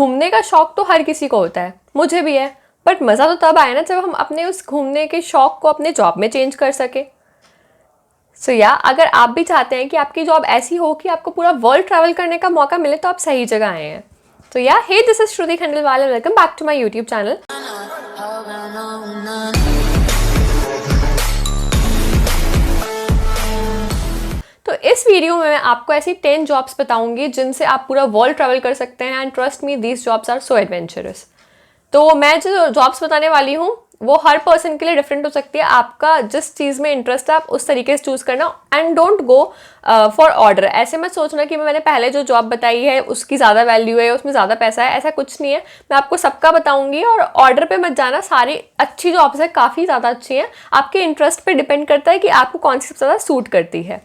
घूमने का शौक तो हर किसी को होता है, मुझे भी है, बट मज़ा तो तब आए ना जब हम अपने उस घूमने के शौक को अपने जॉब में चेंज कर सके। सो या अगर आप भी चाहते हैं कि आपकी जॉब ऐसी हो कि आपको पूरा वर्ल्ड ट्रैवल करने का मौका मिले तो आप सही जगह आए हैं। तो yeah hey, this is Shruti Khandelwal and welcome back to my YouTube channel. तो इस वीडियो में मैं आपको ऐसी 10 जॉब्स बताऊंगी जिनसे आप पूरा वर्ल्ड ट्रैवल कर सकते हैं and trust me these jobs are so adventurous. तो मैं जो जॉब्स बताने वाली हूँ वो हर पर्सन के लिए डिफरेंट हो सकती है। आपका जिस चीज़ में इंटरेस्ट है आप उस तरीके से चूज़ करना and don't go for order. ऐसे मत सोचना कि मैंने पहले जो जॉब बताई है उसकी ज़्यादा वैल्यू है, उसमें ज़्यादा पैसा है, ऐसा कुछ नहीं है। मैं आपको सबका बताऊंगी और ऑर्डर पे मत जाना। सारी अच्छी जॉब्स है, काफ़ी ज़्यादा अच्छी हैं। आपके इंटरेस्ट पे डिपेंड करता है कि आपको कौन सी सबसे ज़्यादा सूट करती है।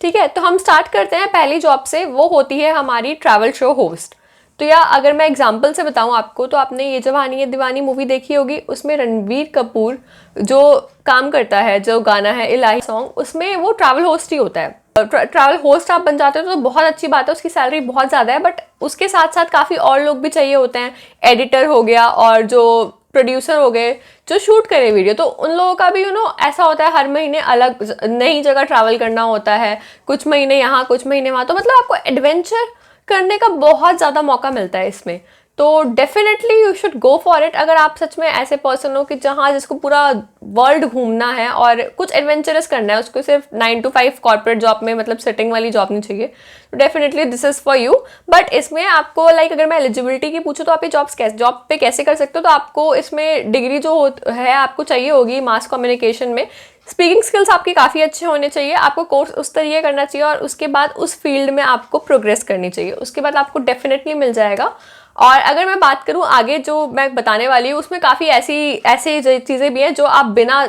ठीक है, तो हम स्टार्ट करते हैं पहली जॉब से। वो होती है हमारी ट्रैवल शो होस्ट। तो या अगर मैं एग्जांपल से बताऊं आपको, तो आपने ये जवानी है दीवानी मूवी देखी होगी। उसमें रणबीर कपूर जो काम करता है, जो गाना है इलाही सॉन्ग, उसमें वो ट्रैवल होस्ट ही होता है। ट्रैवल होस्ट आप बन जाते हो तो बहुत अच्छी बात है, उसकी सैलरी बहुत ज़्यादा है, बट उसके साथ साथ काफ़ी और लोग भी चाहिए होते हैं। एडिटर हो गया और जो प्रोड्यूसर हो गए जो शूट करे वीडियो, तो उन लोगों का भी ऐसा होता है हर महीने अलग नई जगह ट्रैवल करना होता है, कुछ महीने यहाँ कुछ महीने वहाँ। तो मतलब आपको एडवेंचर करने का बहुत ज़्यादा मौका मिलता है इसमें। तो definitely you should go for it अगर आप सच में ऐसे पर्सन हो कि जिसको पूरा वर्ल्ड घूमना है और कुछ एडवेंचरस करना है। उसको सिर्फ 9 to 5 कॉर्पोरेट जॉब में, मतलब सिटिंग वाली जॉब नहीं चाहिए। तो definitely this is for you. But इसमें आपको अगर मैं एलिजिबिलिटी की पूछूँ तो आप ये जॉब पे कैसे कर सकते हो, तो आपको इसमें डिग्री जो है आपको चाहिए होगी मास कम्युनिकेशन में। स्पीकिंग स्किल्स आपके काफ़ी अच्छे होने चाहिए। आपको कोर्स उस तरीके करना चाहिए और उसके बाद उस फील्ड में आपको प्रोग्रेस करनी चाहिए। उसके बाद आपको डेफिनेटली मिल जाएगा। और अगर मैं बात करूँ आगे जो मैं बताने वाली हूँ, उसमें काफ़ी ऐसी चीज़ें भी हैं जो आप बिना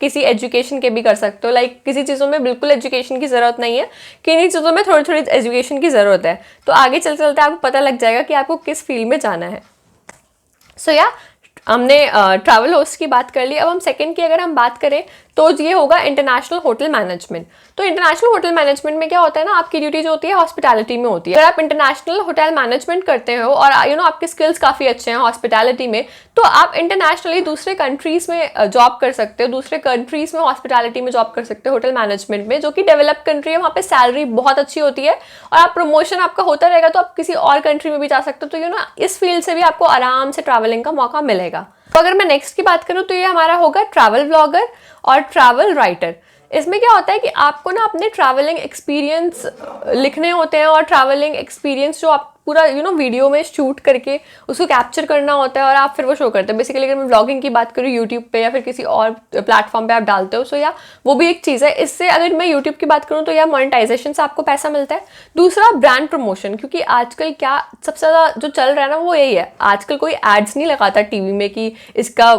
किसी एजुकेशन के भी कर सकते हो। किसी चीज़ों में बिल्कुल एजुकेशन की ज़रूरत नहीं है, किन्हीं चीज़ों में थोड़ी थोड़ी एजुकेशन की ज़रूरत है। तो आगे चलते चलते आपको पता लग जाएगा कि आपको किस फील्ड में जाना है। सो या हमने ट्रैवल होस्ट की बात कर ली। अब हम सेकंड की अगर हम बात करें तो ये होगा इंटरनेशनल होटल मैनेजमेंट। तो इंटरनेशनल होटल मैनेजमेंट में क्या होता है ना, आपकी ड्यूटी जो होती है हॉस्पिटैलिटी में होती है। अगर आप इंटरनेशनल होटल मैनेजमेंट करते हो और आपके स्किल्स काफ़ी अच्छे हैं हॉस्पिटैलिटी में, तो आप इंटरनेशनली दूसरे कंट्रीज़ में जॉब कर सकते हो। दूसरे कंट्रीज़ में हॉस्पिटैलिटी में जॉब कर सकते हो होटल मैनेजमेंट में, जो कि डेवलप कंट्री है। वहाँ पे सैलरी बहुत अच्छी होती है और आप प्रमोशन आपका होता रहेगा तो आप किसी और कंट्री में भी जा सकते हो। तो इस फील्ड से भी आपको आराम से ट्रैवलिंग का मौका मिलेगा। तो अगर मैं नेक्स्ट की बात करूँ तो ये हमारा होगा ट्रैवल ब्लॉगर और ट्रैवल राइटर। इसमें क्या होता है कि आपको अपने ट्रैवलिंग एक्सपीरियंस लिखने होते हैं और ट्रैवलिंग एक्सपीरियंस जो आप पूरा वीडियो में शूट करके उसको कैप्चर करना होता है और आप फिर वो शो करते हैं। बेसिकली अगर मैं व्लॉगिंग की बात करूँ यूट्यूब पे या फिर किसी और प्लेटफॉर्म पे आप डालते हो, सो या वो भी एक चीज़ है। इससे अगर मैं यूट्यूब की बात करूँ तो या मोनेटाइजेशन से आपको पैसा मिलता है। दूसरा ब्रांड प्रमोशन, क्योंकि आजकल क्या सबसे ज़्यादा जो चल रहा है ना वो यही है। आजकल कोई एड्स नहीं लगाता टीवी में कि इसका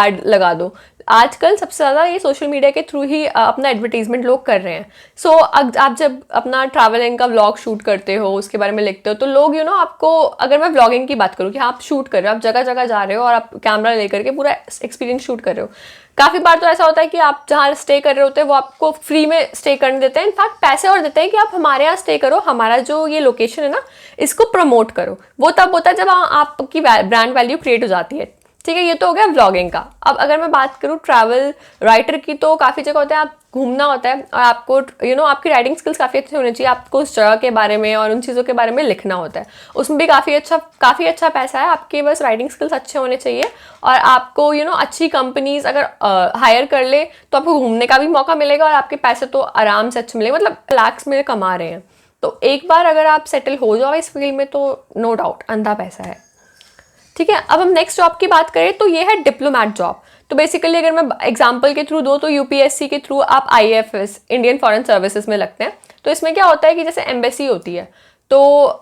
एड लगा दो। आजकल सबसे ज़्यादा ये सोशल मीडिया के थ्रू ही अपना एडवर्टीजमेंट लोग कर रहे हैं। सो आप जब अपना ट्रैवलिंग का व्लॉग शूट करते हो, उसके बारे में लिखते हो, तो लोग आपको, अगर मैं व्लॉगिंग की बात करूँ कि आप शूट कर रहे हो, आप जगह जगह जा रहे हो और आप कैमरा लेकर के पूरा एक्सपीरियंस शूट कर रहे हो। काफ़ी बार तो ऐसा होता है कि आप जहाँ स्टे कर रहे होते हैं वो आपको फ्री में स्टे करने देते हैं। इनफैक्ट पैसे और देते हैं कि आप हमारे यहाँ स्टे करो, हमारा जो ये लोकेशन है ना इसको प्रमोट करो। वो तब होता है जब आपकी ब्रांड वैल्यू क्रिएट हो जाती है। ठीक है, ये तो हो गया व्लॉगिंग का। अब अगर मैं बात करूँ ट्रैवल राइटर की, तो काफ़ी जगह होता है, आप घूमना होता है और आपको आपकी राइटिंग स्किल्स काफ़ी अच्छी होनी चाहिए। आपको उस जगह के बारे में और उन चीज़ों के बारे में लिखना होता है। उसमें भी काफ़ी अच्छा पैसा है। आपके बस राइटिंग स्किल्स अच्छे होने चाहिए और आपको अच्छी कंपनीज अगर हायर कर ले तो आपको घूमने का भी मौका मिलेगा और आपके पैसे तो आराम से अच्छे मिलेंगे। मतलब लैक्स में कमा रहे हैं, तो एक बार अगर आप सेटल हो जाओ इस फील्ड में तो नो डाउट अंधा पैसा है। ठीक है, अब हम नेक्स्ट जॉब की बात करें तो ये है डिप्लोमैट जॉब। तो बेसिकली अगर मैं एग्जांपल के थ्रू दूँ तो यूपीएससी के थ्रू आप आईएफएस इंडियन फॉरेन सर्विसेज में लगते हैं। तो इसमें क्या होता है कि जैसे एम्बेसी होती है, तो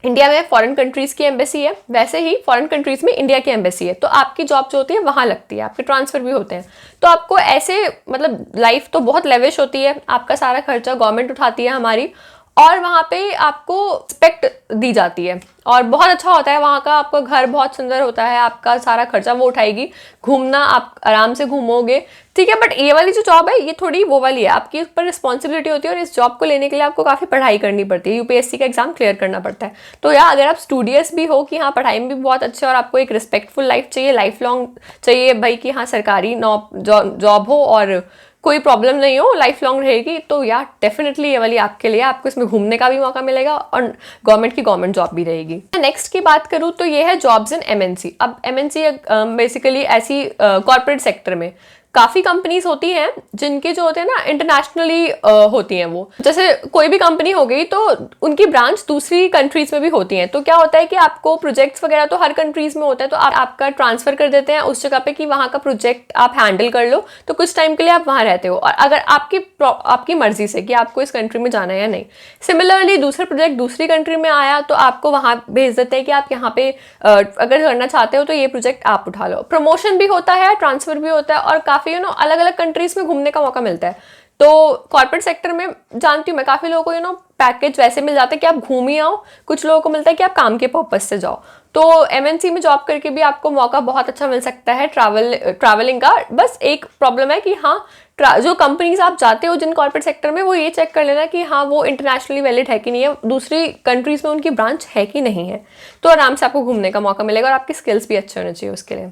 इंडिया में फॉरेन कंट्रीज़ की एम्बेसी है, वैसे ही फॉरेन कंट्रीज़ में इंडिया की एम्बेसी है। तो आपकी जॉब जो होती है वहाँ लगती है, आपके ट्रांसफ़र भी होते हैं। तो आपको ऐसे मतलब लाइफ तो बहुत लेविश होती है, आपका सारा खर्चा गवर्नमेंट उठाती है हमारी, और वहाँ पे आपको रिस्पेक्ट दी जाती है और बहुत अच्छा होता है वहाँ का। आपका घर बहुत सुंदर होता है, आपका सारा खर्चा वो उठाएगी, घूमना आप आराम से घूमोगे, ठीक है। बट ये वाली जो जॉब है ये थोड़ी वो वाली है, आपकी ऊपर रिस्पॉन्सिबिलिटी होती है और इस जॉब को लेने के लिए आपको काफ़ी पढ़ाई करनी पड़ती है, यूपीएससी का एग्जाम क्लियर करना पड़ता है। तो या अगर आप स्टूडियस भी हो कि हाँ पढ़ाई में भी बहुत अच्छे और आपको एक रिस्पेक्टफुल लाइफ चाहिए, लाइफ लॉन्ग चाहिए भाई कि हाँ सरकारी जॉब हो और कोई प्रॉब्लम नहीं हो, लाइफ लॉन्ग रहेगी, तो यार डेफिनेटली ये वाली आपके लिए। आपको इसमें घूमने का भी मौका मिलेगा और गवर्नमेंट जॉब भी रहेगी। नेक्स्ट की बात करूँ तो ये है जॉब्स इन एमएनसी। अब एमएनसी बेसिकली ऐसी कॉर्पोरेट सेक्टर में काफ़ी कंपनीज होती हैं जिनके जो होते हैं ना इंटरनेशनली होती हैं। वो जैसे कोई भी कंपनी हो गई तो उनकी ब्रांच दूसरी कंट्रीज में भी होती हैं। तो क्या होता है कि आपको प्रोजेक्ट्स वगैरह तो हर कंट्रीज में होता है, तो आपका ट्रांसफर कर देते हैं उस जगह पे कि वहाँ का प्रोजेक्ट आप हैंडल कर लो, तो कुछ टाइम के लिए आप वहाँ रहते हो और अगर आपकी मर्जी से कि आपको इस कंट्री में जाना है या नहीं। सिमिलरली दूसरा प्रोजेक्ट दूसरी कंट्री में आया तो आपको वहाँ भेज देते हैं कि आप यहाँ पे अगर करना चाहते हो तो ये प्रोजेक्ट आप उठा लो। प्रमोशन भी होता है, ट्रांसफर भी होता है और काफ़ी अलग अलग कंट्रीज में घूमने का मौका मिलता है। तो कॉर्पोरेट सेक्टर में जानती हूँ मैं काफ़ी लोगों को पैकेज वैसे मिल जाते हैं कि आप घूम ही आओ, कुछ लोगों को मिलता है कि आप काम के पर्पज से जाओ। तो एमएनसी में जॉब करके भी आपको मौका बहुत अच्छा मिल सकता है ट्रैवलिंग का। बस एक प्रॉब्लम है कि हाँ जो कंपनीज आप जाते हो जिन कॉर्पोरेट सेक्टर में, वो ये चेक कर लेना कि हाँ वो इंटरनेशनली वैलिड है कि नहीं है, दूसरी कंट्रीज में उनकी ब्रांच है कि नहीं है, तो आराम से आपको घूमने का मौका मिलेगा और आपकी स्किल्स भी अच्छे होने चाहिए उसके लिए।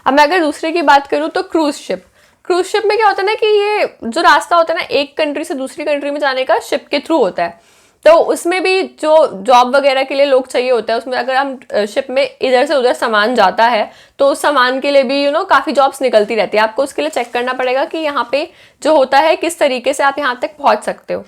अब मैं अगर दूसरे की बात करूँ तो क्रूज शिप में क्या होता है ना कि ये जो रास्ता होता है ना एक कंट्री से दूसरी कंट्री में जाने का शिप के थ्रू होता है। तो उसमें भी जो जॉब वगैरह के लिए लोग चाहिए होता है, उसमें अगर हम शिप में इधर से उधर सामान जाता है तो उस सामान के लिए भी काफ़ी जॉब्स निकलती रहती है। आपको उसके लिए चेक करना पड़ेगा कि यहाँ पे जो होता है किस तरीके से आप यहाँ तक पहुँच सकते हो,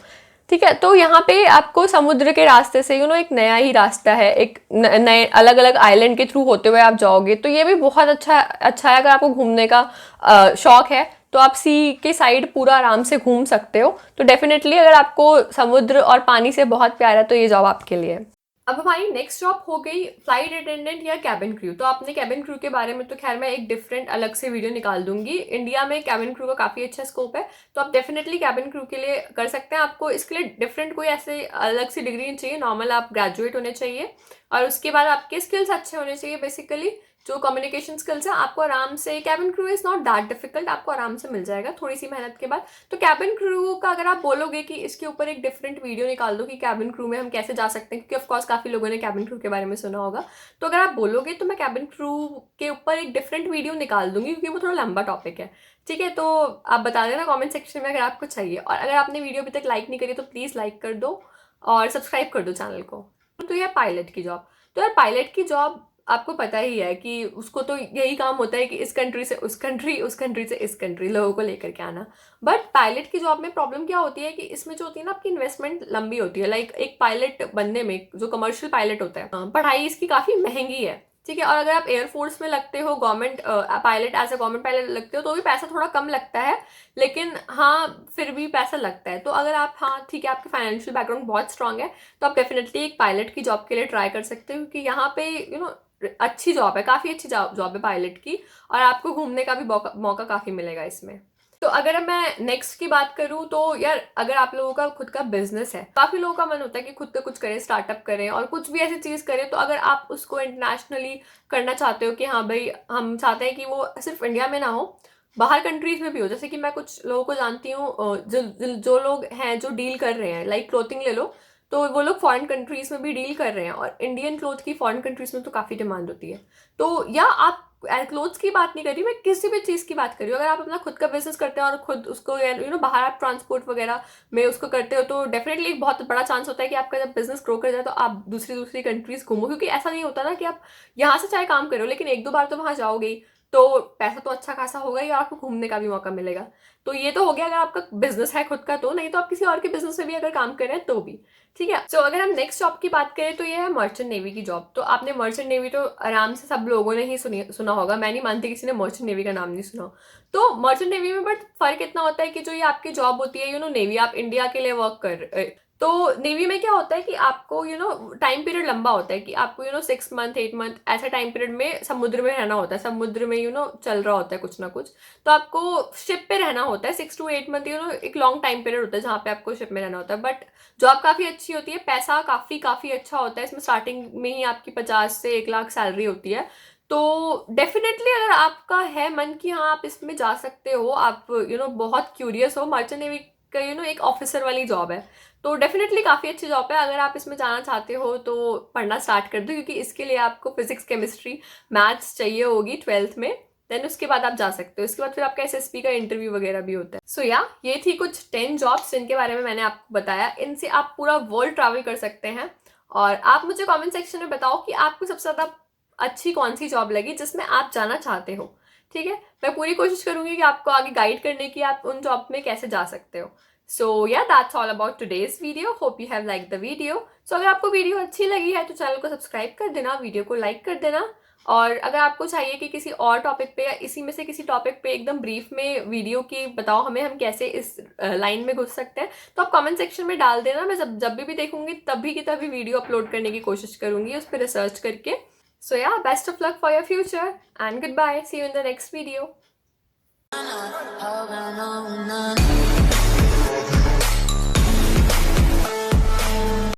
ठीक है। तो यहाँ पे आपको समुद्र के रास्ते से एक नया ही रास्ता है, एक नए अलग अलग आइलैंड के थ्रू होते हुए आप जाओगे, तो ये भी बहुत अच्छा है। अगर आपको घूमने का शौक है तो आप सी के साइड पूरा आराम से घूम सकते हो। तो डेफिनेटली अगर आपको समुद्र और पानी से बहुत प्यार है तो ये जॉब आपके लिए है। अब हमारी नेक्स्ट जॉब हो गई फ्लाइट अटेंडेंट या कैबिन क्रू। तो आपने कैबिन क्रू के बारे में तो खैर मैं एक डिफरेंट अलग से वीडियो निकाल दूंगी। इंडिया में कैबिन क्रू का काफ़ी अच्छा स्कोप है, तो आप डेफिनेटली कैबिन क्रू के लिए कर सकते हैं। आपको इसके लिए डिफरेंट कोई ऐसे अलग सी डिग्री नहीं चाहिए, नॉर्मल आप ग्रेजुएट होने चाहिए और उसके बाद आपके स्किल्स अच्छे होने चाहिए। बेसिकली जो कम्युनिकेशन स्किल्स है आपको आराम से, cabin crew is not that difficult, आपको आराम से मिल जाएगा थोड़ी सी मेहनत के बाद। तो कैबिन क्रू का अगर आप बोलोगे कि इसके ऊपर एक डिफरेंट वीडियो निकाल दो कि कैबिन क्रू में हम कैसे जा सकते हैं, क्योंकि ऑफकोर्स काफ़ी लोगों ने कैबिन क्रू के बारे में सुना होगा, तो अगर आप बोलोगे तो मैं कैबिन क्रू के ऊपर एक डिफरेंट वीडियो निकाल दूंगी क्योंकि वो थोड़ा लंबा टॉपिक है, ठीक है। तो आप बता देना कॉमेंट सेक्शन में अगर आपको चाहिए। और अगर आपने वीडियो अभी तक लाइक नहीं करी तो प्लीज़ लाइक कर दो और सब्सक्राइब कर दो चैनल को। तो यह पायलट की जॉब, तो यार पायलट की जॉब आपको पता ही है कि उसको तो यही काम होता है कि इस कंट्री से उस कंट्री, उस कंट्री से इस कंट्री लोगों को लेकर के आना। बट पायलट की जॉब में प्रॉब्लम क्या होती है कि इसमें जो होती है ना आपकी इन्वेस्टमेंट लंबी होती है। लाइक एक पायलट बनने में, जो कमर्शियल पायलट होता है, पढ़ाई इसकी काफ़ी महंगी है, ठीक है। और अगर आप एयरफोर्स में लगते हो government pilot, as a government pilot लगते हो तो भी पैसा थोड़ा कम लगता है, लेकिन हाँ फिर भी पैसा लगता है। तो अगर आप, हाँ ठीक है, आपके फाइनेंशियल बैकग्राउंड बहुत स्ट्रांग है तो आप डेफिनेटली एक पायलट की जॉब के लिए ट्राई कर सकते हो, क्योंकि यहाँ पे अच्छी जॉब है, काफ़ी अच्छी जॉब है पायलट की और आपको घूमने का भी मौका काफ़ी मिलेगा इसमें। तो अगर मैं नेक्स्ट की बात करूँ तो यार अगर आप लोगों का खुद का बिजनेस है, काफ़ी लोगों का मन होता है कि खुद का कुछ करें, स्टार्टअप करें और कुछ भी ऐसी चीज़ करें, तो अगर आप उसको इंटरनेशनली करना चाहते हो कि हाँ भाई हम चाहते हैं कि वो सिर्फ इंडिया में ना हो, बाहर कंट्रीज में भी हो। जैसे कि मैं कुछ लोगों को जानती हूँ जो लोग हैं जो डील कर रहे हैं, लाइक क्लोथिंग ले लो, तो वो लोग फॉरेन कंट्रीज में भी डील कर रहे हैं और इंडियन क्लोथ की फॉरेन कंट्रीज में तो काफ़ी डिमांड होती है। तो या आप क्लोथ्स की बात नहीं कर रही, मैं किसी भी चीज़ की बात कर रही हूँ। अगर आप अपना खुद का बिजनेस करते हैं और खुद उसको बाहर आप ट्रांसपोर्ट वगैरह में उसको करते हो, तो डेफिनेटली एक बहुत बड़ा चांस होता है कि आपका जब बिजनेस ग्रो कर जाए तो आप दूसरी कंट्रीज घूमो, क्योंकि ऐसा नहीं होता ना कि आप यहाँ से चाहे काम करो लेकिन एक दो बार तो वहाँ जाओगे ही, तो पैसा तो अच्छा खासा होगा ही और आपको घूमने का भी मौका मिलेगा। तो ये तो हो गया अगर आपका बिजनेस है खुद का, तो नहीं तो आप किसी और के बिजनेस में भी अगर काम कर रहे हैं तो भी ठीक है। तो अगर हम नेक्स्ट जॉब की बात करें तो ये है मर्चेंट नेवी की जॉब। तो आपने मर्चेंट नेवी तो आराम से सब लोगों ने ही सुना होगा, मैं नहीं मानती किसी ने मर्चेंट नेवी का नाम नहीं सुना। तो मर्चेंट नेवी में बट फर्क इतना होता है कि जो ये आपकी जॉब होती है नेवी, आप इंडिया के लिए वर्क कर तो नेवी में क्या होता है कि आपको टाइम पीरियड लंबा होता है कि आपको 6 मंथ 8 मंथ ऐसा टाइम पीरियड में समुद्र में रहना होता है, समुद्र में चल रहा होता है कुछ ना कुछ। तो आपको शिप पे रहना होता है 6 to 8 मंथ, एक लॉन्ग टाइम पीरियड होता है जहाँ पे आपको शिप में रहना होता है। बट जॉब काफ़ी अच्छी होती है, पैसा काफ़ी काफ़ी अच्छा होता है इसमें। स्टार्टिंग में ही आपकी 50 से 1 लाख सैलरी होती है। तो डेफिनेटली अगर आपका है मन कि हाँ आप इसमें जा सकते हो, आप बहुत क्यूरियस हो, मर्चेंट नेवी का एक ऑफिसर वाली जॉब है, तो डेफिनेटली काफ़ी अच्छी जॉब है। अगर आप इसमें जाना चाहते हो तो पढ़ना स्टार्ट कर दो, क्योंकि इसके लिए आपको फिजिक्स केमिस्ट्री मैथ्स चाहिए होगी 12th में। देन उसके बाद आप जा सकते हो, इसके बाद फिर आपका एसएसबी का इंटरव्यू वगैरह भी होता है। सो ये थी कुछ 10 जॉब्स जिनके बारे में मैंने आपको बताया। इनसे आप पूरा वर्ल्ड ट्रैवल कर सकते हैं। और आप मुझे कमेंट सेक्शन में बताओ कि आपको सबसे ज़्यादा अच्छी कौन सी जॉब लगी जिसमें आप जाना चाहते हो। ठीक है, मैं पूरी कोशिश करूंगी कि आपको आगे गाइड करने की आप उन जॉब में कैसे जा सकते हो। So yeah, that's all about today's video. Hope you have liked the video. So अगर आपको वीडियो अच्छी लगी है तो चैनल को सब्सक्राइब कर देना, वीडियो को लाइक कर देना। और अगर आपको चाहिए कि किसी और टॉपिक पे या इसी में से किसी टॉपिक पे एकदम ब्रीफ में वीडियो की बताओ हमें, हम कैसे इस लाइन में घुस सकते हैं, तो आप कमेंट सेक्शन में डाल देना। मैं जब भी देखूंगी तभी की तभी वीडियो अपलोड करने की कोशिश करूंगी उस पर रिसर्च करके। So yeah, best of luck for your future and goodbye. See you in the next video.